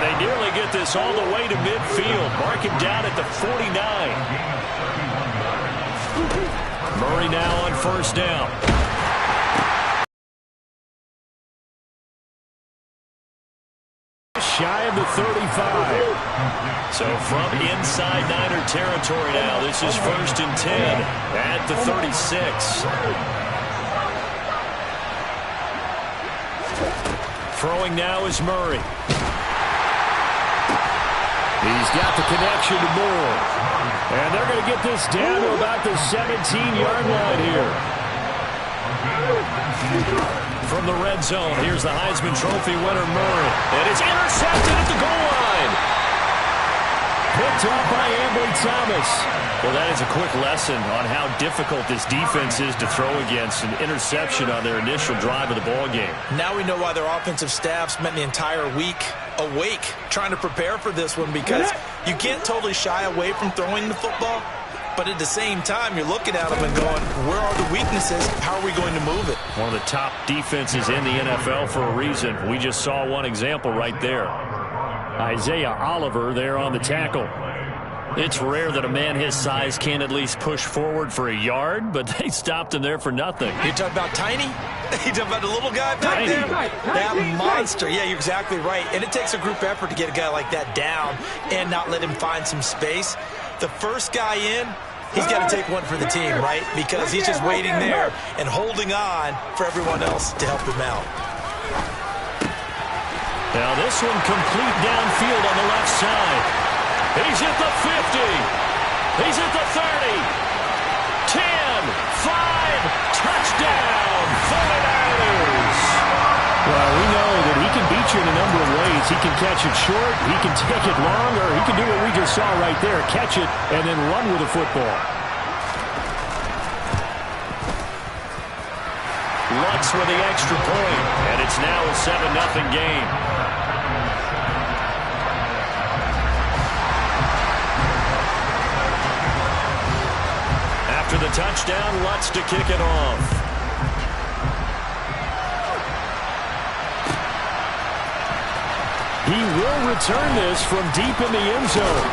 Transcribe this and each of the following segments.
And they nearly get this all the way to midfield. Mark him down at the 49. Murray now on first down. Shy of the 35. So from inside Niner territory now, this is 1st and 10 at the 36. Throwing now is Murray. He's got the connection to Moore. And they're going to get this down to about the 17-yard line here. From the red zone, here's the Heisman Trophy winner, Murray. And it's intercepted at the goal line. Picked off by Ambry Thomas. Well, that is a quick lesson on how difficult this defense is to throw against. An interception on their initial drive of the ball game. Now we know why their offensive staff spent the entire week awake trying to prepare for this one, because you can't totally shy away from throwing the football. But at the same time, you're looking at them and going, where are the weaknesses? How are we going to move it? One of the top defenses in the NFL for a reason. We just saw one example right there. Isaiah Oliver there on the tackle. It's rare that a man his size can't at least push forward for a yard, but they stopped him there for nothing. You're talking about tiny? You're talking about the little guy back there? That monster. Yeah, you're exactly right. And it takes a group effort to get a guy like that down and not let him find some space. The first guy in, he's got to take one for the team, right? Because he's just waiting there and holding on for everyone else to help him out. Now this one complete downfield on the left side. He's at the 50. He's at the 30. 10, 5, touchdown, 49ers. Well, we know that he can beat you in a number of ways. He can catch it short, he can take it long, or he can do what we just saw right there, catch it and then run with the football. Lutz with the extra point, and it's now a 7-0 game. After the touchdown, Lutz to kick it off. He will return this from deep in the end zone.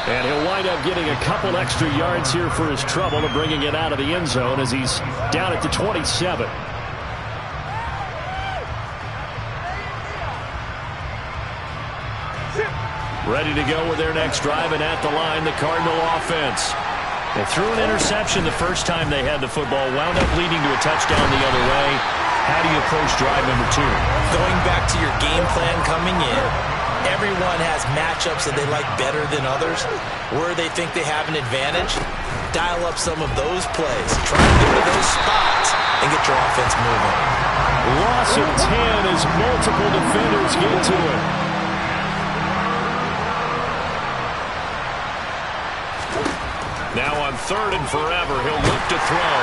And he'll wind up getting a couple extra yards here for his trouble to bringing it out of the end zone as he's down at the 27. Ready to go with their next drive, and at the line, the Cardinal offense. They threw an interception the first time they had the football, wound up leading to a touchdown the other way. How do you approach drive number 2? Going back to your game plan coming in, everyone has matchups that they like better than others. Where they think they have an advantage, dial up some of those plays. Try to go to those spots and get your offense moving. Loss of 10 as multiple defenders get to it. Now on 3rd and forever, he'll look to throw.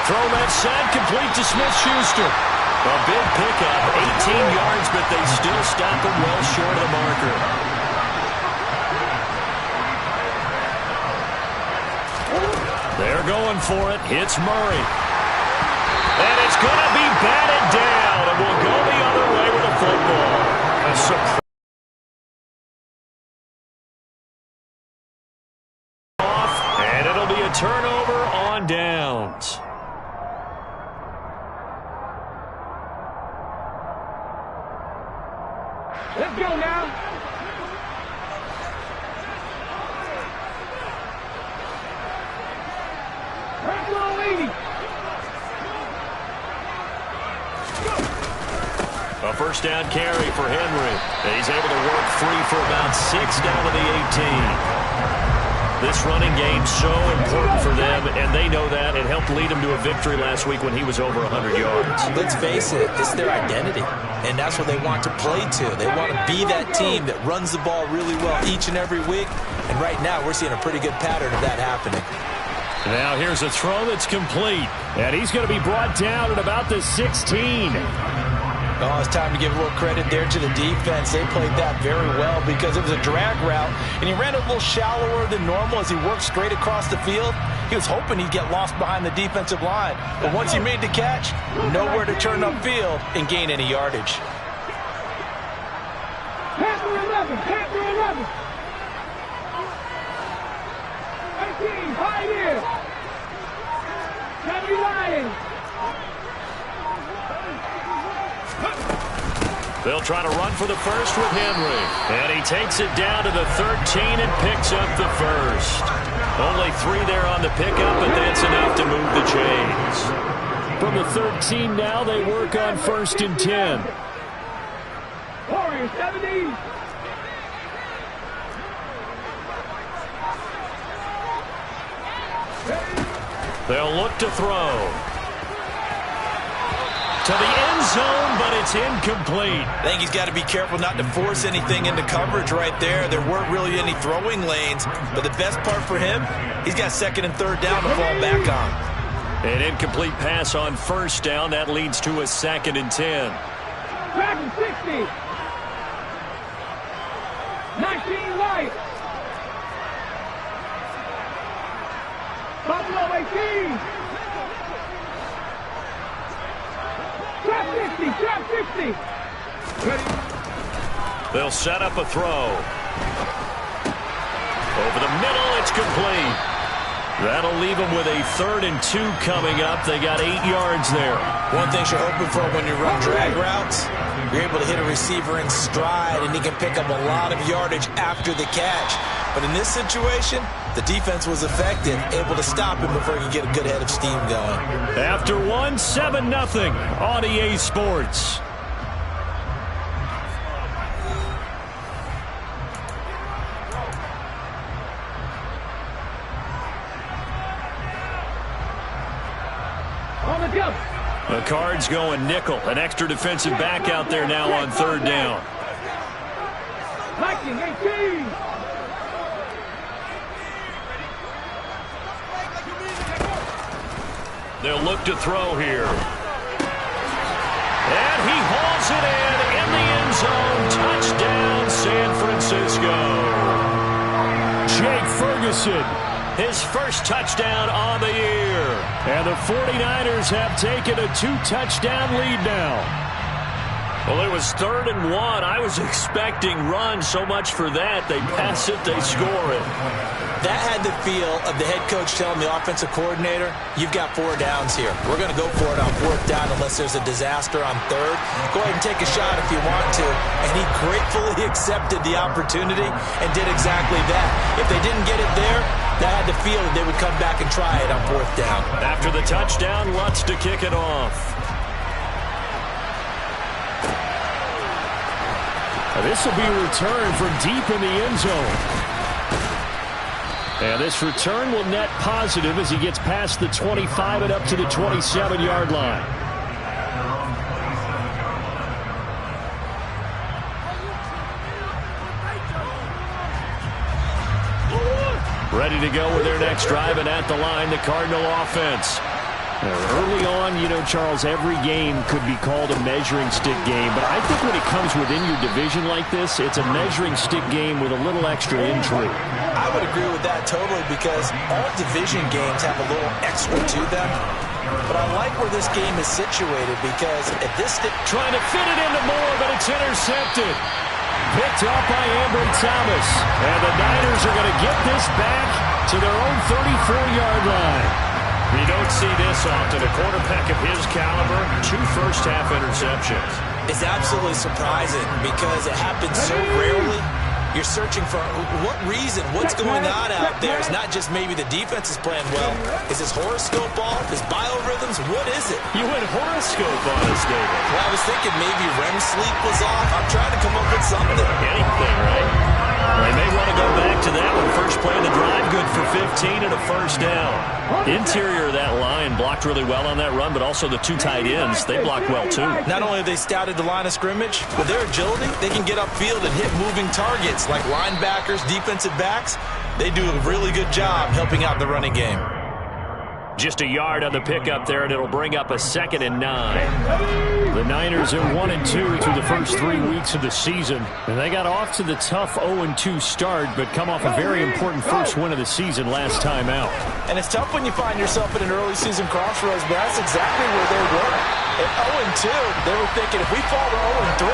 Throw that set, complete to Smith-Schuster. A big pickup, 18 yards, but they still stop him well short of the marker. They're going for it. Hits Murray. And it's going to be batted down, and we'll go the other way with the football. A surprise. Turnover on downs. Let's go now. A first down carry for Henry. He's able to work free for about 6 down to the 18. This running game so important for them, and they know that. It helped lead them to a victory last week when he was over 100 yards. Let's face it, it's their identity, and that's what they want to play to. They want to be that team that runs the ball really well each and every week, and right now we're seeing a pretty good pattern of that happening. Now here's a throw that's complete, and he's going to be brought down at about the 16. Oh, it's time to give a little credit there to the defense. They played that very well because it was a drag route, and he ran a little shallower than normal as he worked straight across the field. He was hoping he'd get lost behind the defensive line, but once he made the catch, nowhere to turn upfield and gain any yardage. 11. Panther 11. 18. Pioneer. County Lions. They'll try to run for the first with Henry. And he takes it down to the 13 and picks up the first. Only 3 there on the pickup, but that's enough to move the chains. From the 13 now, they work on 1st and 10. Warriors 70. They'll look to throw. To the end zone, but it's incomplete. I think he's got to be careful not to force anything into coverage right there. There weren't really any throwing lanes, but the best part for him, he's got 2nd and 3rd down to fall back on. An incomplete pass on 1st down. That leads to a 2nd and 10. Dragon 60. 19 Light. Buffalo 18. Trap 50. Trap 50. Ready. They'll set up a throw. Over the middle, it's complete. That'll leave them with a 3rd and 2 coming up. They got 8 yards there. One thing you're hoping for when you run drag routes, you're able to hit a receiver in stride, and he can pick up a lot of yardage after the catch. But in this situation, the defense was effective, able to stop him before he could get a good head of steam going. After 1, 7-0 on EA Sports. On the jump. The Cards going nickel. An extra defensive back out there now on 3rd down. Viking 18. They'll look to throw here. And he hauls it in the end zone. Touchdown, San Francisco. Jake Ferguson, his first touchdown on the year. And the 49ers have taken a 2-touchdown lead now. Well, it was 3rd and 1. I was expecting run, so much for that. They pass it, they score it. That had the feel of the head coach telling the offensive coordinator, you've got 4 downs here. We're going to go for it on 4th down unless there's a disaster on 3rd. Go ahead and take a shot if you want to. And he gratefully accepted the opportunity and did exactly that. If they didn't get it there, that had the feel that they would come back and try it on 4th down. After the touchdown, Lutz to kick it off. This will be a return from deep in the end zone. And this return will net positive as he gets past the 25 and up to the 27-yard line. Ready to go with their next drive, and at the line, the Cardinal offense. Early on, you know, Charles, every game could be called a measuring stick game, but I think when it comes within your division like this, it's a measuring stick game with a little extra intrigue. I would agree with that totally because all division games have a little extra to them. But I like where this game is situated because at this trying to fit it into Moore, but it's intercepted. Picked up by Ambry Thomas. And the Niners are going to get this back to their own 34-yard line. You don't see this often. A quarterback of his caliber, 2 first-half interceptions. It's absolutely surprising because it happens so rarely. You're searching for what reason, what's going on out there. It's not just maybe the defense is playing well. Is his horoscope off? His biorhythms? What is it? You went horoscope on us, David. Well, I was thinking maybe REM sleep was off. I'm trying to come up with something. Anything, right? They may want to go back to that one. First play of the drive, good for 15 and a first down. Interior of that line blocked really well on that run, but also the 2 tight ends, they blocked well too. Not only have they scouted the line of scrimmage, with their agility, they can get upfield and hit moving targets like linebackers, defensive backs. They do a really good job helping out the running game. Just a yard on the pickup there, and it'll bring up a 2nd and 9. The Niners are 1-2 through the first 3 weeks of the season. And they got off to the tough 0-2 start, but come off a very important first win of the season last time out. And it's tough when you find yourself at an early season crossroads, but that's exactly where they were. At 0-2, they were thinking if we fall to 0-3,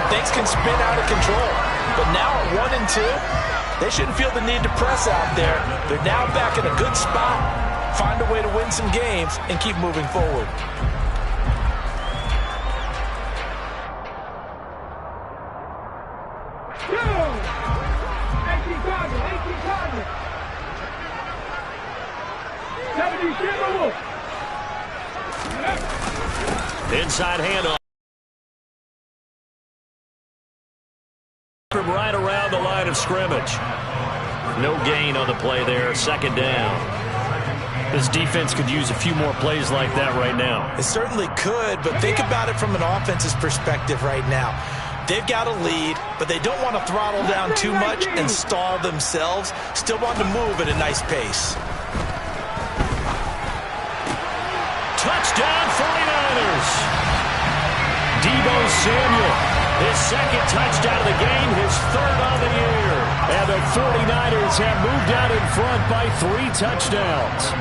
things can spin out of control. But now at 1 and 2, they shouldn't feel the need to press out there. They're now back in a good spot, find a way to win some games, and keep moving forward. Inside handoff. From right around the line of scrimmage. No gain on the play there. Second down. This defense could use a few more plays like that right now. It certainly could, but think about it from an offense's perspective right now. They've got a lead, but they don't want to throttle down too much and stall themselves. Still want to move at a nice pace. Touchdown 49ers. Deebo Samuel, his second touchdown of the game, his third on the year. And the 49ers have moved out in front by 3 touchdowns.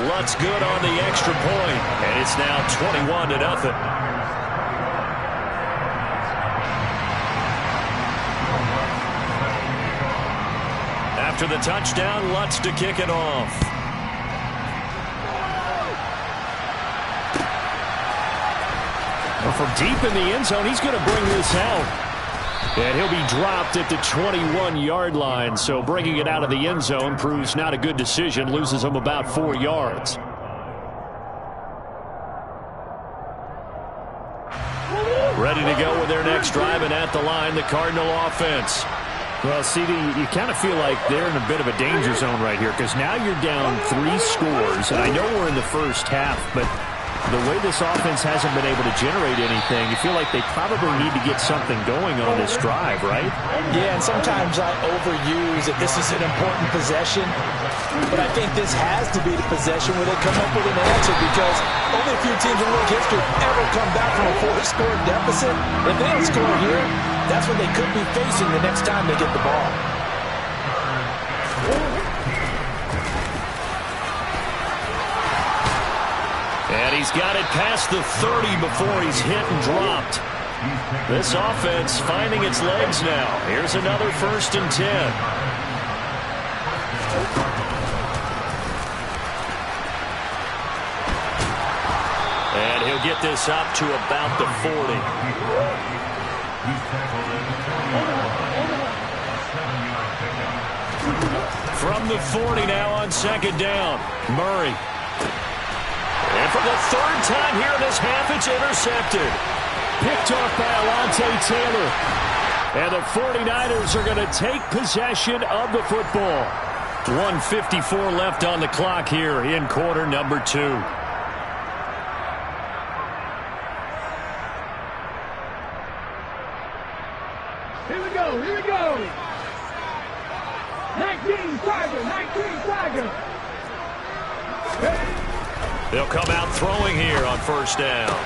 Lutz good on the extra point, and it's now 21-0. After the touchdown, Lutz to kick it off. Well, from deep in the end zone, he's going to bring this out. And he'll be dropped at the 21-yard line. So bringing it out of the end zone proves not a good decision. Loses him about 4 yards. Ready to go with their next drive, and at the line, the Cardinal offense. Well, CD, you kind of feel like they're in a bit of a danger zone right here, because now you're down 3 scores. And I know we're in the first half, but the way this offense hasn't been able to generate anything, you feel like they probably need to get something going on this drive, right? Yeah, and sometimes I overuse that this is an important possession, but I think this has to be the possession where they come up with an answer, because only a few teams in league history ever come back from a 4-score deficit. If they don't score here, that's what they could be facing the next time they get the ball. And he's got it past the 30 before he's hit and dropped. This offense finding its legs now. Here's another 1st and 10. And he'll get this up to about the 40. From the 40 now on 2nd down. Murray. And for the 3rd time here in this half, it's intercepted. Picked off by Alontae Taylor. And the 49ers are going to take possession of the football. 1:54 left on the clock here in quarter number 2. Here we go, here we go. 19 Tiger, 19 Tiger. They'll come out throwing here on 1st down.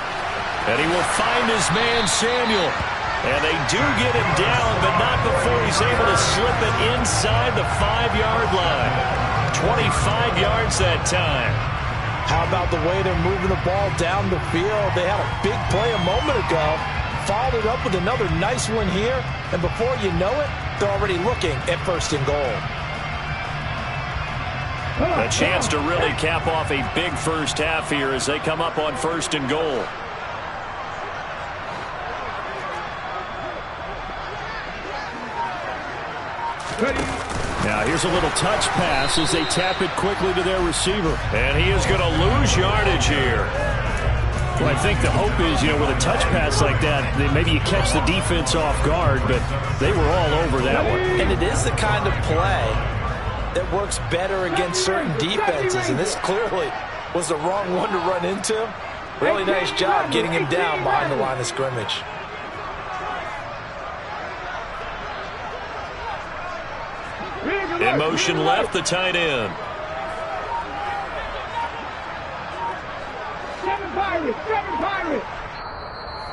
And he will find his man Samuel. And they do get him down, but not before he's able to slip it inside the 5-yard line. 25 yards that time. How about the way they're moving the ball down the field? They had a big play a moment ago. Followed it up with another nice one here. And before you know it, they're already looking at 1st and goal. A chance to really cap off a big first half here as they come up on 1st and goal. Now here's a little touch pass as they tap it quickly to their receiver. And he is going to lose yardage here. Well, I think the hope is, with a touch pass like that, maybe you catch the defense off guard, but they were all over that one. And it is the kind of play that works better against certain defenses, and this clearly was the wrong one to run into. Really nice job getting him down behind the line of scrimmage. In motion left, the tight end. 7 Pirates, 7 Pirates.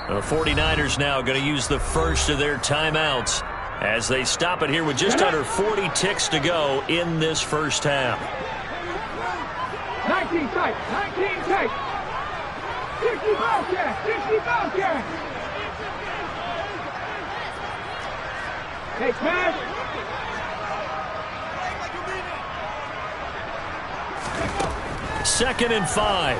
The 49ers now going to use the first of their timeouts as they stop it here with just under 40 ticks to go in this first half. 19 tight, 19 tight. 60 Bobcat! 60 Bobcat! Hey, pass! 2nd and 5.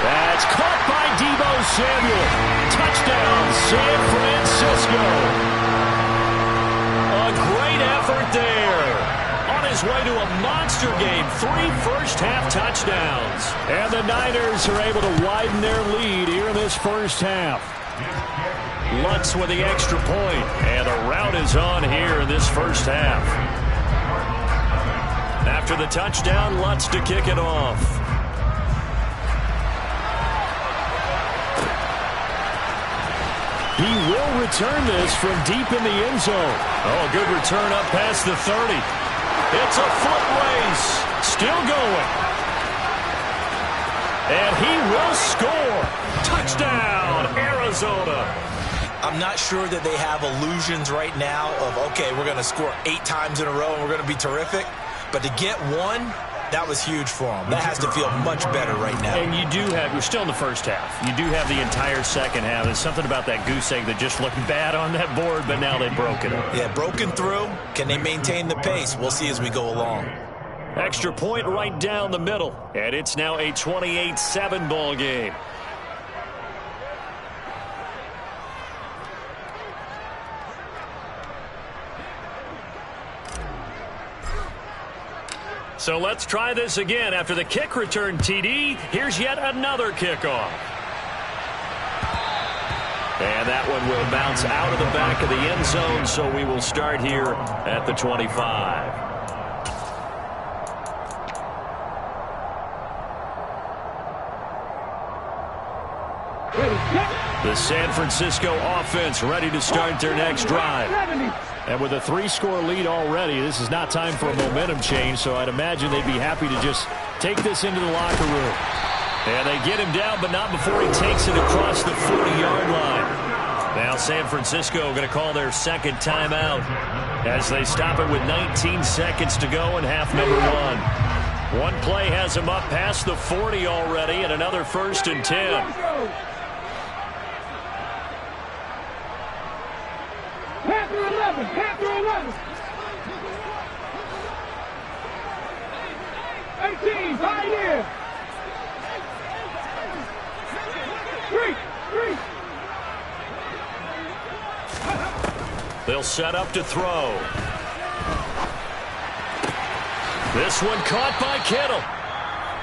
That's caught by Deebo Samuel. Touchdown, San Francisco. A great effort there. On his way to a monster game, 3 first-half touchdowns. And the Niners are able to widen their lead here in this first half. Lutz with the extra point, and the rout is on here in this first half. After the touchdown, Lutz to kick it off. He will return this from deep in the end zone. Oh, good return up past the 30. It's a foot race. Still going. And he will score. Touchdown, Arizona. I'm not sure that they have illusions right now of, okay, we're going to score 8 times in a row and we're going to be terrific. But to get one, that was huge for them. That has to feel much better right now. And you do have, you're still in the first half. You do have the entire second half. There's something about that goose egg that just looked bad on that board, but now they've broken it. Yeah, broken through. Can they maintain the pace? We'll see as we go along. Extra point right down the middle. And it's now a 28-7 ball game. So let's try this again. After the kick return TD, here's yet another kickoff. And that one will bounce out of the back of the end zone, so we will start here at the 25. The San Francisco offense ready to start their next drive. And with a 3-score lead already, this is not time for a momentum change, so I'd imagine they'd be happy to just take this into the locker room. And they get him down, but not before he takes it across the 40-yard line. Now San Francisco going to call their second timeout as they stop it with 19 seconds to go in half number 1. One play has him up past the 40 already, and another 1st and 10. Panther 11! Panther 11! 18! Pioneer! 3! They'll set up to throw. This one caught by Kittle.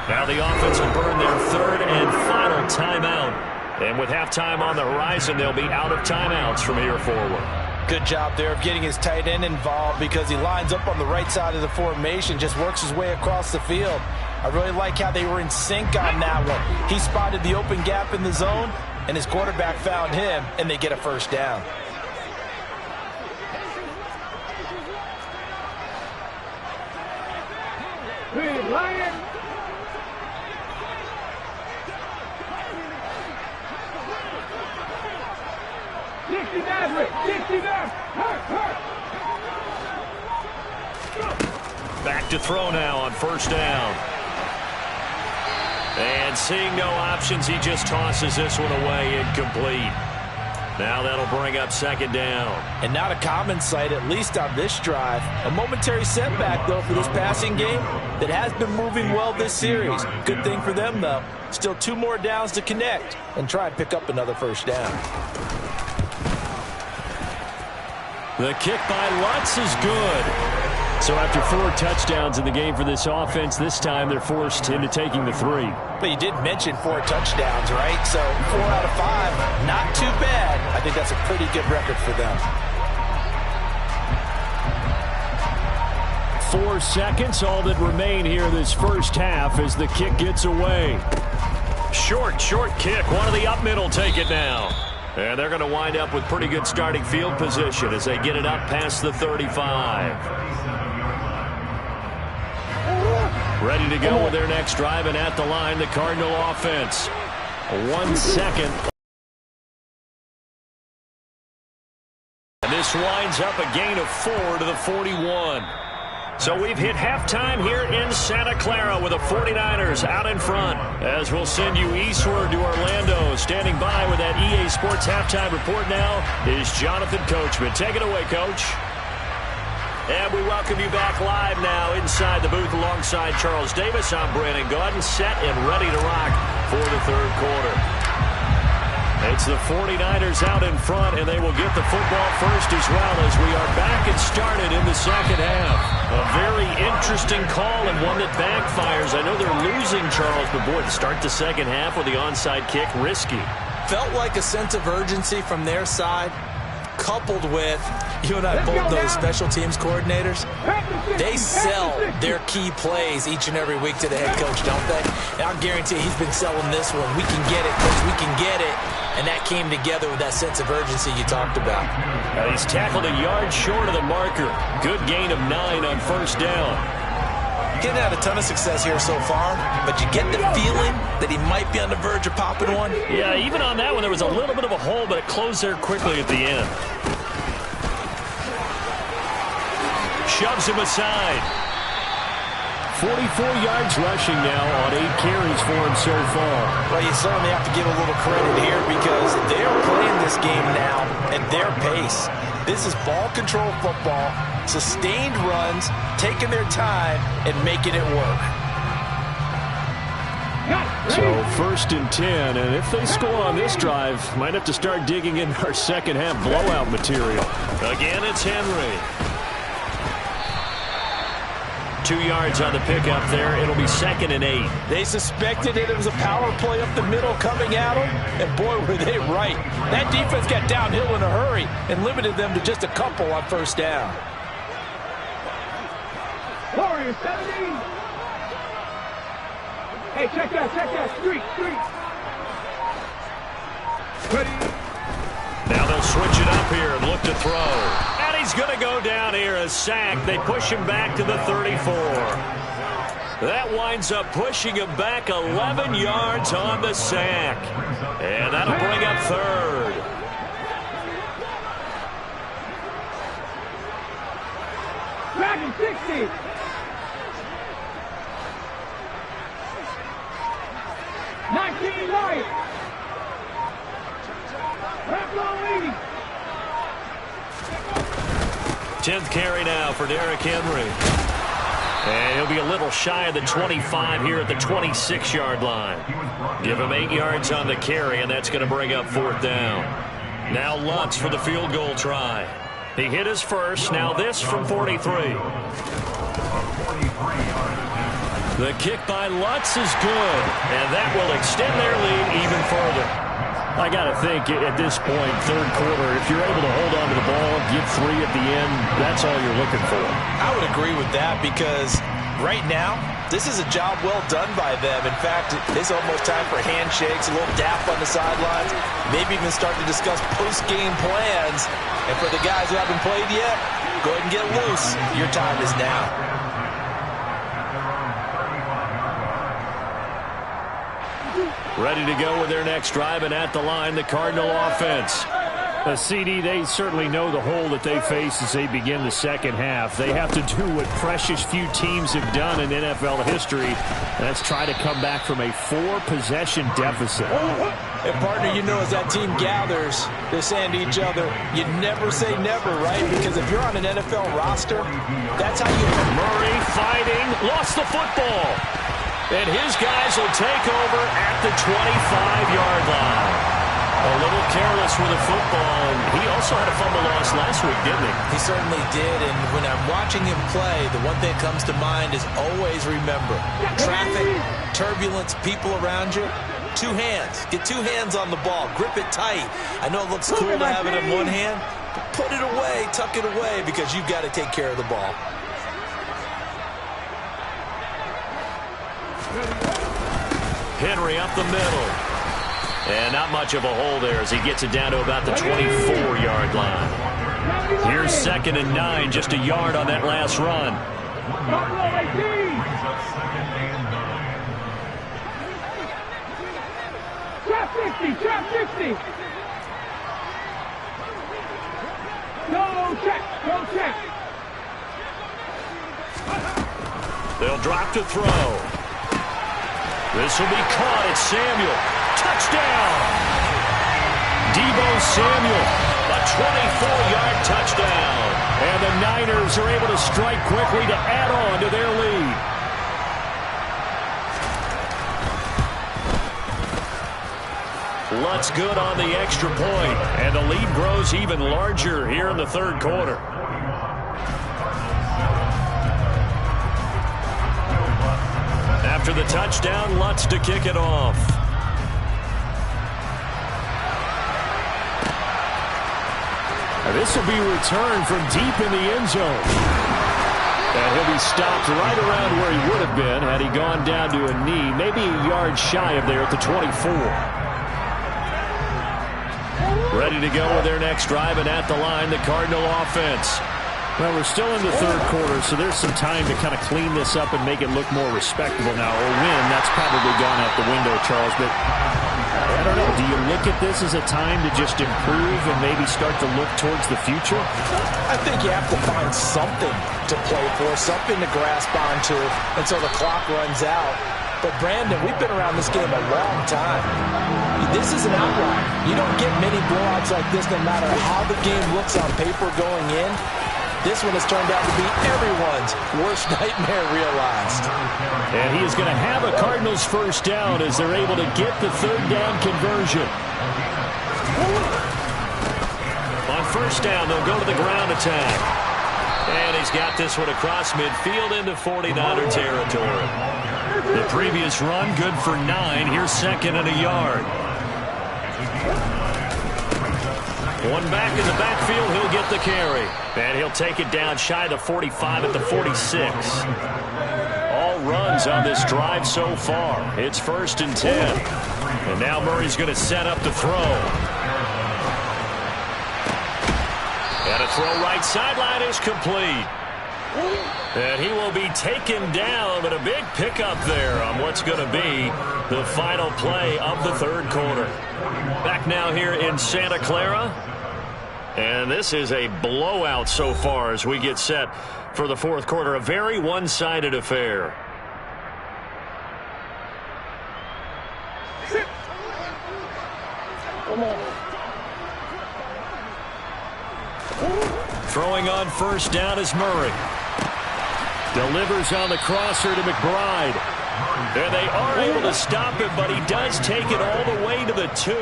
Now the offense will burn their 3rd and final timeout. And with halftime on the horizon, they'll be out of timeouts from here forward. Good job there of getting his tight end involved because he lines up on the right side of the formation, just works his way across the field. I really like how they were in sync on that one. He spotted the open gap in the zone, and his quarterback found him, and they get a first down. Lion! Back to throw now on 1st down. And seeing no options, he just tosses this one away, incomplete. Now that'll bring up 2nd down. And not a common sight, at least on this drive. A momentary setback, though, for this passing game that has been moving well this series. Good thing for them, though. Still 2 more downs to connect and try and pick up another 1st down. The kick by Lutz is good. So after 4 touchdowns in the game for this offense, this time they're forced into taking the 3. But you did mention 4 touchdowns, right? So 4 out of 5, not too bad. I think that's a pretty good record for them. 4 seconds, all that remain here this first half as the kick gets away. Short kick. One of the up middle take it now. And they're going to wind up with pretty good starting field position as they get it up past the 35. Ready to go with their next drive, and at the line, the Cardinal offense. 1 second. And this winds up a gain of 4 to the 41. So we've hit halftime here in Santa Clara with the 49ers out in front. As we'll send you eastward to Orlando. Standing by with that EA Sports halftime report now is Jonathan Coachman. Take it away, Coach. And we welcome you back live now inside the booth alongside Charles Davis. I'm Brandon Gaudin, set and ready to rock for the third quarter. It's the 49ers out in front, and they will get the football first as well as we are back and started in the second half. A very interesting call and one that backfires. I know they're losing, Charles, but boy, to start the second half with the onside kick, risky. Felt like a sense of urgency from their side, coupled with, you and I both know special teams coordinators, they sell their key plays each and every week to the head coach, don't they? And I'll guarantee he's been selling this one. We can get it, coach, we can get it. And that came together with that sense of urgency you talked about. He's tackled a yard short of the marker. Good gain of 9 on first down. Getting had a ton of success here so far, but you get the feeling that he might be on the verge of popping one. Yeah, even on that one, there was a little bit of a hole, but it closed there quickly at the end. Shoves him aside. 44 yards rushing now on 8 carries for him so far. Well, you certainly have to give a little credit here because they're playing this game now at their pace. This is ball control football, sustained runs, taking their time, and making it work. So 1st and 10, and if they score on this drive, might have to start digging in our second half blowout material. Again, it's Henry. 2 yards on the pickup there. It'll be 2nd and 8. They suspected it was a power play up the middle coming at them, and boy, were they right. That defense got downhill in a hurry and limited them to just a couple on first down. Warriors 17. Hey, check that. Street. Ready. Now they'll switch it up here and look to throw. And he's going to go down here, a sack. They push him back to the 34. That winds up pushing him back 11 yards on the sack. And that'll bring up 3rd. Dragon 60. Lions. 10th carry now for Derrick Henry. And he'll be a little shy of the 25 here at the 26-yard line. Give him 8 yards on the carry, and that's going to bring up 4th down. Now Lutz for the field goal try. He hit his first. Now this from 43. The kick by Lutz is good, and that will extend their lead even further. I got to think at this point, third quarter, if you're able to hold on to the ball, get 3 at the end, that's all you're looking for. I would agree with that because right now, this is a job well done by them. In fact, it's almost time for handshakes, a little dap on the sidelines, maybe even start to discuss post-game plans. And for the guys who haven't played yet, go ahead and get loose. Your time is now. Ready to go with their next drive, and at the line, the Cardinal offense. CD, they certainly know the hole that they face as they begin the second half. They have to do what precious few teams have done in NFL history, and that's try to come back from a 4-possession deficit. And partner, you know, as that team gathers, they're saying to each other, you never say never, right? Because if you're on an NFL roster, that's how you... Murray fighting, lost the football. And his guys will take over at the 25-yard line. A little careless with the football. And he also had a fumble loss last week, didn't he? He certainly did. And when I'm watching him play, the one thing that comes to mind is always remember, traffic, turbulence, people around you, 2 hands. Get 2 hands on the ball. Grip it tight. I know it looks cool to have it in one hand, but put it away, tuck it away, because you've got to take care of the ball. Henry up the middle. And not much of a hole there as he gets it down to about the 24-yard line. Here's 2nd and 9, just a yard on that last run. Trap 60. Go check. They'll drop to throw. This will be caught. It's Samuel. Touchdown! Deebo Samuel, a 24-yard touchdown. And the Niners are able to strike quickly to add on to their lead. Lutz good on the extra point, and the lead grows even larger here in the third quarter. After the touchdown, Lutz to kick it off. This will be returned from deep in the end zone. And he'll be stopped right around where he would have been had he gone down to a knee, maybe a yard shy of there at the 24. Ready to go with their next drive, and at the line, the Cardinal offense. Well, we're still in the third quarter, so there's some time to kind of clean this up and make it look more respectable now. Or win, that's probably gone out the window, Charles. But I don't know. Do you look at this as a time to just improve and maybe start to look towards the future? I think you have to find something to play for, something to grasp onto until the clock runs out. But, Brandon, we've been around this game a long time. This is an outlier. You don't get many blowouts like this no matter how the game looks on paper going in. This one has turned out to be everyone's worst nightmare realized. And he is going to have a Cardinals first down as they're able to get the third down conversion. On first down, they'll go to the ground attack. And he's got this one across midfield into 49er territory. The previous run, good for 9. Here's second and a yard. One back in the backfield, he'll get the carry. And he'll take it down shy of the 45 at the 46. All runs on this drive so far. It's first and 10. And now Murray's going to set up to throw. And a throw right sideline is complete. And he will be taken down, but a big pickup there on what's going to be the final play of the third quarter. Back now here in Santa Clara. And this is a blowout so far as we get set for the fourth quarter. A very one-sided affair. Throwing on first down is Murray. Delivers on the crosser to McBride. And they are able to stop him, but he does take it all the way to the 2.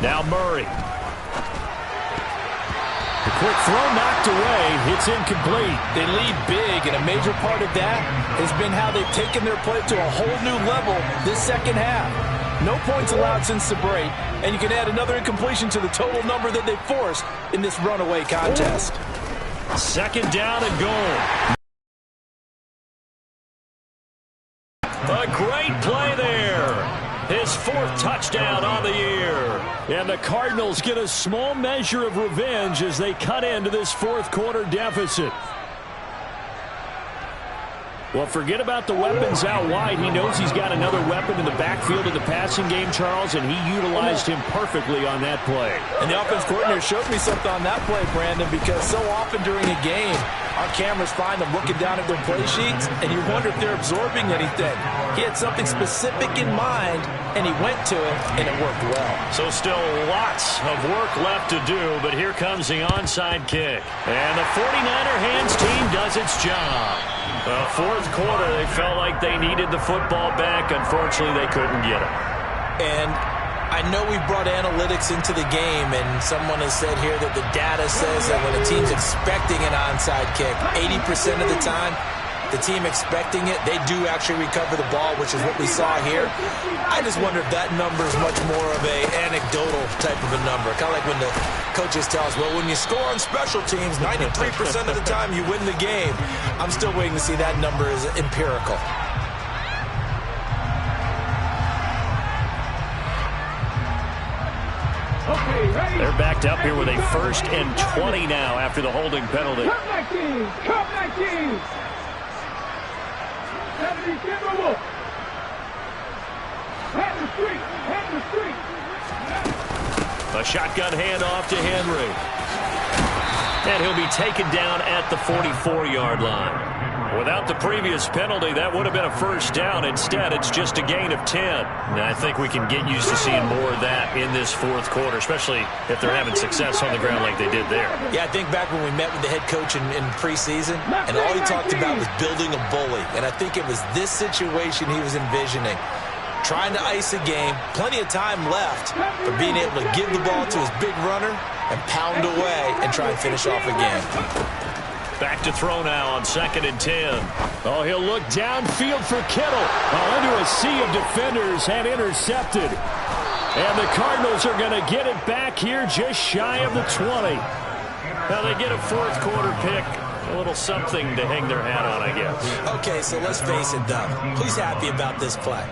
Now Murray. The quick throw knocked away. It's incomplete. They lead big, and a major part of that has been how they've taken their play to a whole new level this second half. No points allowed since the break, and you can add another incompletion to the total number that they forced in this runaway contest. Second down and goal. A great play there. His fourth touchdown on the year. And the Cardinals get a small measure of revenge as they cut into this fourth quarter deficit. Well, forget about the weapons out wide. He knows he's got another weapon in the backfield of the passing game, Charles, and he utilized him perfectly on that play. And the offense coordinator showed me something on that play, Brandon, because so often during a game, our cameras find them looking down at their play sheets, and you wonder if they're absorbing anything. He had something specific in mind, and he went to it, and it worked well. So still lots of work left to do, but here comes the onside kick. And the 49er hands team does its job. Fourth quarter, they felt like they needed the football back. Unfortunately, they couldn't get it. And I know we brought analytics into the game, and someone has said here that the data says that when a team's expecting an onside kick, 80% of the time, the team expecting it, they do actually recover the ball, which is what we saw here. I just wonder if that number is much more of a anecdotal type of a number. Kind of like when the coaches tell us, well, when you score on special teams, 93% of the time you win the game. I'm still waiting to see that number is empirical. They're backed up here with a 1st and 20 now after the holding penalty. Come 19! Come 19! 70, Timberwolf! Head the street! Head the street! A shotgun handoff to Henry. And he'll be taken down at the 44-yard line. Without the previous penalty, that would have been a first down. Instead, it's just a gain of 10. And I think we can get used to seeing more of that in this fourth quarter, especially if they're having success on the ground like they did there. Yeah, I think back when we met with the head coach in preseason, and all he talked about was building a bully. And I think it was this situation he was envisioning. Trying to ice a game, plenty of time left, but being able to give the ball to his big runner and pound away and try and finish off a game. Back to throw now on 2nd and 10. Oh, he'll look downfield for Kittle. Into a sea of defenders and intercepted. And the Cardinals are going to get it back here just shy of the 20. Now they get a fourth quarter pick. A little something to hang their hat on, I guess. Okay, so let's face it, though. Who's happy about this play?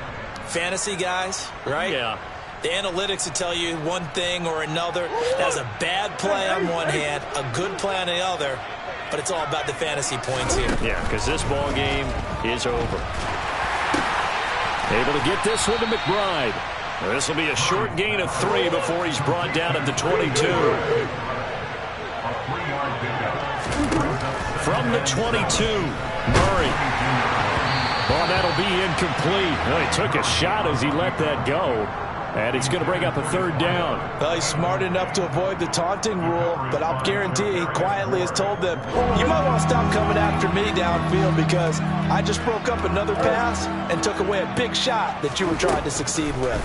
Fantasy guys, right? Yeah. The analytics will tell you one thing or another. That's a bad play on one hand, a good play on the other. But it's all about the fantasy points here. Yeah, because this ball game is over. Able to get this one to McBride. This will be a short gain of 3 before he's brought down at the 22. From the 22, Murray. Well, that'll be incomplete. Well, he took a shot as he let that go. And he's going to bring up a 3rd down. Well, he's smart enough to avoid the taunting rule, but I'll guarantee he quietly has told them, you might want to stop coming after me downfield because I just broke up another pass and took away a big shot that you were trying to succeed with.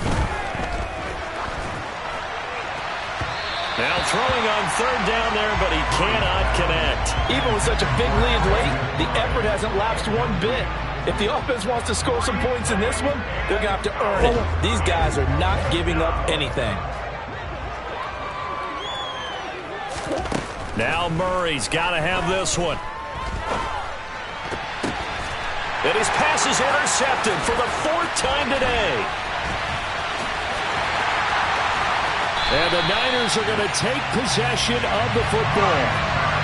Now throwing on 3rd down there, but he cannot connect. Even with such a big lead late, the effort hasn't lapsed one bit. If the offense wants to score some points in this one, they're going to have to earn it. These guys are not giving up anything. Now Murray's got to have this one. And his pass is intercepted for the 4th time today. And the Niners are going to take possession of the football.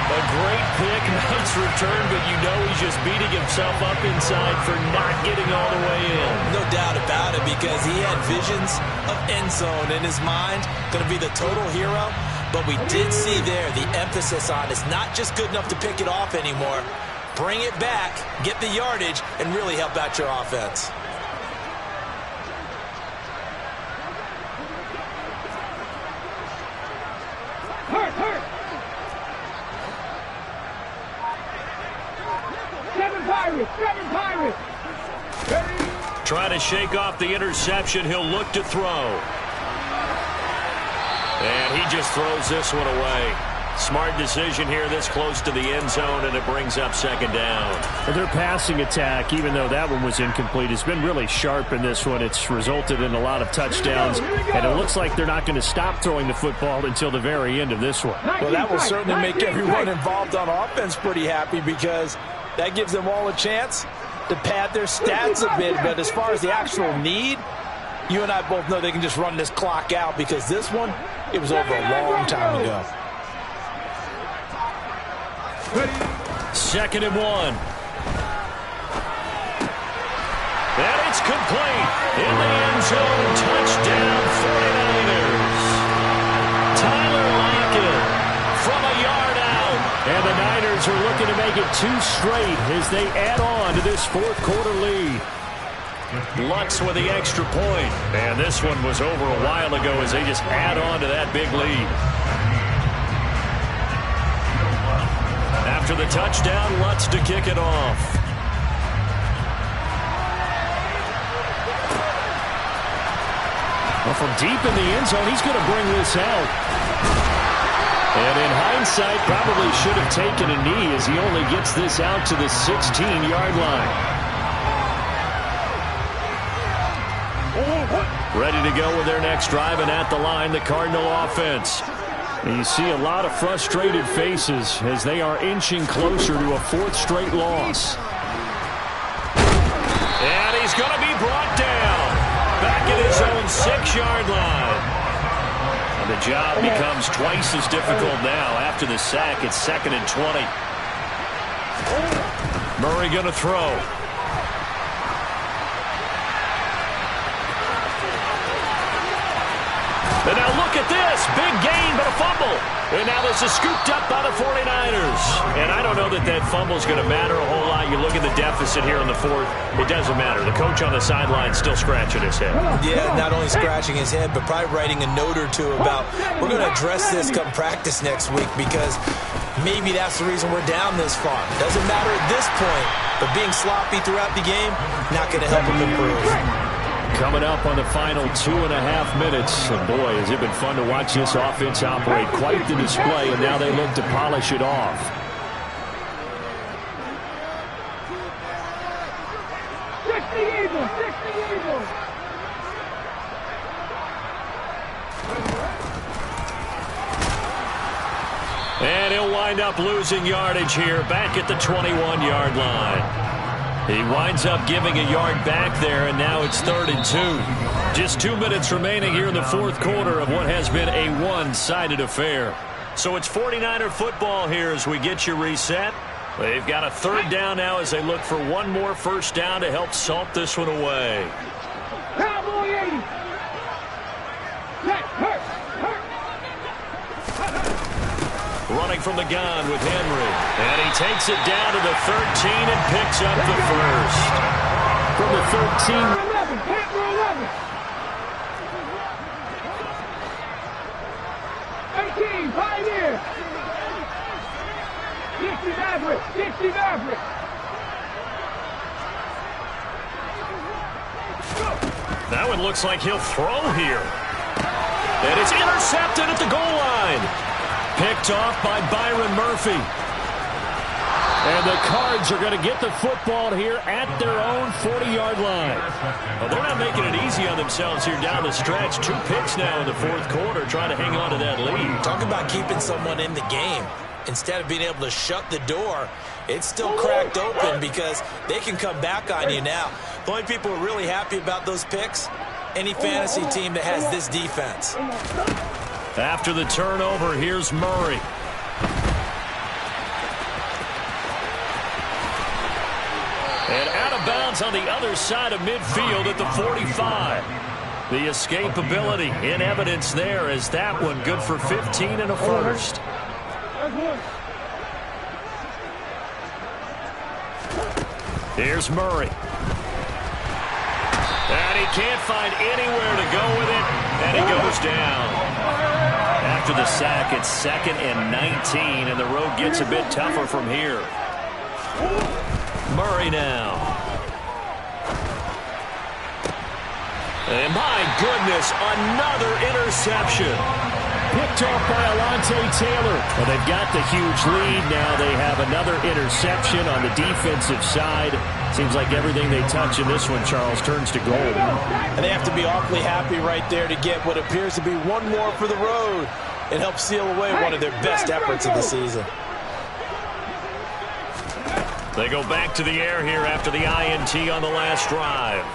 A great pick, nice return, but you know he's just beating himself up inside for not getting all the way in. No doubt about it, because he had visions of end zone in his mind. Going to be the total hero. But we did see there the emphasis on it's not just good enough to pick it off anymore. Bring it back, get the yardage, and really help out your offense. Hurt. 7 Pirates. Trying to shake off the interception. He'll look to throw. And he just throws this one away. Smart decision here this close to the end zone, and it brings up 2nd down. Well, their passing attack, even though that one was incomplete, has been really sharp in this one. It's resulted in a lot of touchdowns, and it looks like they're not going to stop throwing the football until the very end of this one. Well, that will certainly make everyone involved on offense pretty happy because that gives them all a chance to pad their stats a bit. But as far as the actual need, you and I both know they can just run this clock out because this one, it was over a long time ago. 2nd and 1. And it's complete. In the end zone, touchdown 49ers. Tyler Lockett from a yard out. And the Niners are looking to make it 2 straight as they add on to this 4th quarter lead. Lutz with the extra point. And this one was over a while ago as they just add on to that big lead. After the touchdown, Lutz to kick it off. Well, from deep in the end zone, he's going to bring this out. And in hindsight, probably should have taken a knee as he only gets this out to the 16-yard line. Ready to go with their next drive, and at the line, the Cardinal offense. And you see a lot of frustrated faces as they are inching closer to a 4th straight loss. And he's going to be brought down back at his own 6-yard line. And the job becomes twice as difficult now. After the sack, it's 2nd and 20. Murray going to throw. And now look at this. Big gain, but a fumble. And now this is scooped up by the 49ers. And I don't know that that fumble is going to matter a whole lot. You look at the deficit here in the fourth. It doesn't matter. The coach on the sideline still scratching his head. Yeah, not only scratching his head, but probably writing a note or two about, we're going to address this come practice next week, because maybe that's the reason we're down this far. Doesn't matter at this point, but being sloppy throughout the game, not going to help him improve. Coming up on the final 2.5 minutes. And boy, has it been fun to watch this offense operate. Quite the display, and now they look to polish it off. And he'll wind up losing yardage here back at the 21-yard line. He winds up giving a yard back there, and now it's 3rd and 2. Just 2 minutes remaining here in the fourth quarter of what has been a one-sided affair. So it's 49er football here as we get you reset. They've got a 3rd down now as they look for one more first down to help salt this one away. Cowboy 80. Hurt. Running from the gun with Henry. And he takes it down to the 13 and picks up the first. From the 13. 11. Panther 11. 18. Pioneer. 60 Maverick. 60 Maverick. That one looks like he'll throw here. And it's intercepted at the goal line. Picked off by Byron Murphy. And the Cards are going to get the football here at their own 40-yard line. Well, they're not making it easy on themselves here down the stretch. 2 picks now in the fourth quarter trying to hang on to that lead. Talk about keeping someone in the game. Instead of being able to shut the door, it's still cracked open because they can come back on you now. The only people who are really happy about those picks, any fantasy team that has this defense. After the turnover, here's Murray. And out of bounds on the other side of midfield at the 45. The escapability in evidence there as that one good for 15 and a first. Here's Murray. And he can't find anywhere to go with it, and he goes down. After the sack, it's 2nd and 19, and the road gets a bit tougher from here. Murray now. And my goodness, another interception. Picked off by Alontae Taylor. Well, they've got the huge lead. Now they have another interception on the defensive side. Seems like everything they touch in this one, Charles, turns to gold. And they have to be awfully happy right there to get what appears to be one more for the road and help seal away one of their best efforts of the season. They go back to the air here after the INT on the last drive.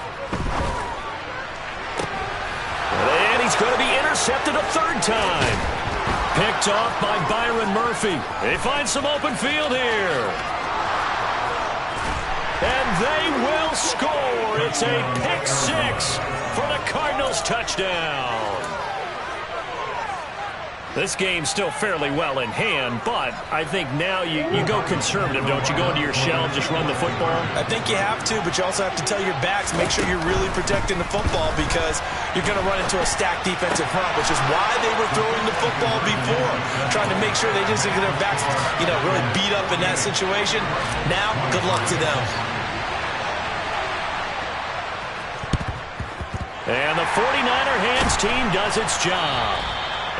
And he's going to be intercepted a 3rd time. Picked off by Byron Murphy. They find some open field here. And they will score. It's a pick 6 for the Cardinals touchdown. This game's still fairly well in hand, but I think now you go conservative, don't you? Go into your shell, just run the football? I think you have to, but you also have to tell your backs, make sure you're really protecting the football because you're going to run into a stacked defensive front, which is why they were throwing the football before, trying to make sure they didn't get their backs, really beat up in that situation. Now, good luck to them. And the 49er hands team does its job.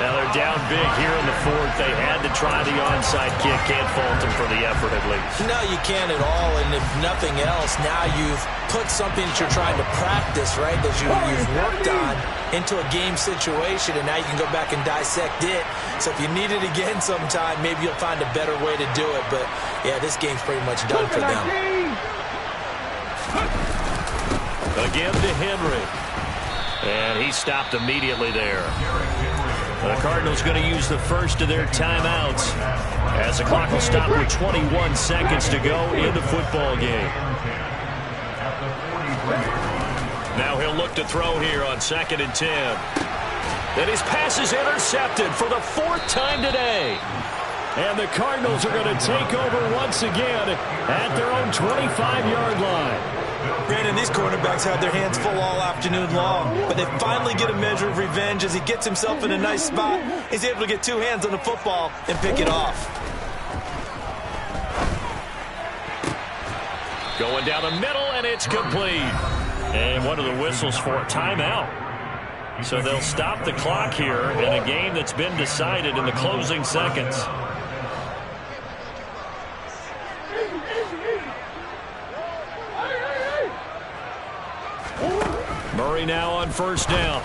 Now they're down big here in the fourth. They had to try the onside kick. Can't fault them for the effort at least. No, you can't at all. And if nothing else, now you've put something that you're trying to practice, right, that you've worked on into a game situation, and now you can go back and dissect it. So if you need it again sometime, maybe you'll find a better way to do it. But, yeah, this game's pretty much done for them. Again to Henry. And he stopped immediately there. The Cardinals going to use the first of their timeouts as the clock will stop with 21 seconds to go in the football game. Now he'll look to throw here on 2nd and 10. And his pass is intercepted for the 4th time today. And the Cardinals are going to take over once again at their own 25-yard line. Brandon, these cornerbacks had their hands full all afternoon long, but they finally get a measure of revenge as he gets himself in a nice spot. He's able to get 2 hands on the football and pick it off. Going down the middle, and it's complete. And what are the whistles for? Timeout. So they'll stop the clock here in a game that's been decided in the closing seconds. Murray now on 1st down.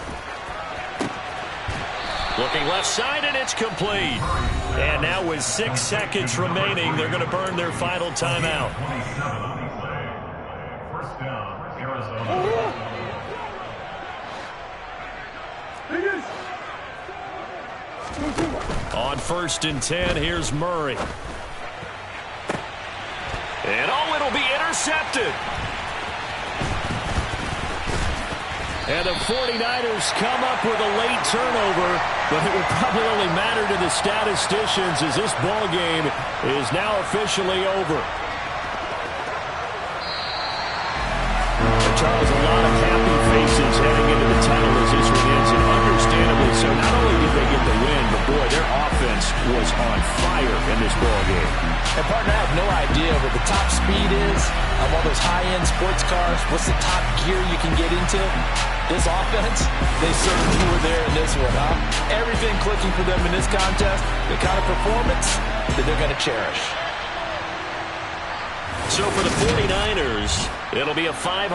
Looking left side, and it's complete. And now with 6 seconds remaining, they're going to burn their final timeout. First down, Arizona. On 1st and 10, here's Murray. And it'll be intercepted. And the 49ers come up with a late turnover, but it will probably only matter to the statisticians as this ball game is now officially over. And Charles, a lot of happy faces heading into the tunnel as this one ends, and understandably so. Not only did they get the win, but boy, their offense was on fire in this ball game. And partner, I have no idea what the top speed is on one of those high-end sports cars. What's the top gear you can get into? This offense, they certainly were there in this one, huh? Everything clicking for them in this contest, the kind of performance that they're going to cherish. So for the 49ers, it'll be a 500.